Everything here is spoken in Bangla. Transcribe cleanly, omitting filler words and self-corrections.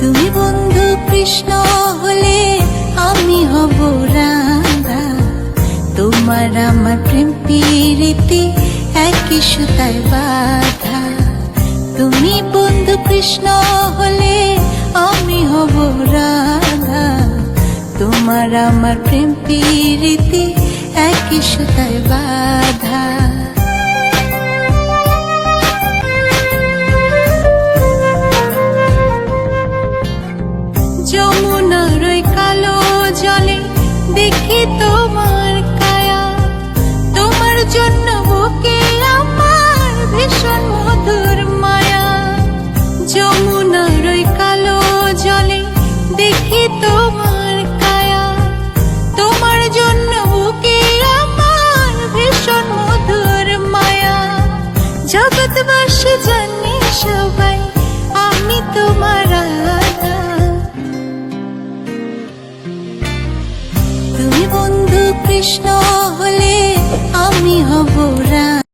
তুমি বন্ধু কৃষ্ণ হলে আমি হব রাধা। তোমার আমার প্রেম প্রীতি একই সুতায় বাঁধা। তুমি বন্ধু কৃষ্ণ হলে আমি হব রাধা। তোমার আমার প্রেম প্রীতি একই সুতায় বাঁধা। যমুনার ওই কালো জলে দেখি তোমার কায়া। তোমার জন্য বুকে আমার ভীষণ মধুর মায়া। যমুনার ওই কালো জলে দেখি তোমার কায়া। তোমার জন্য বুকে আমার ভীষণ মধুর মায়া। জগৎবাসী জানে সবাই আমি তোমার রাধা। তুমি বন্ধু কৃষ্ণ হলে আমি হব রাধা।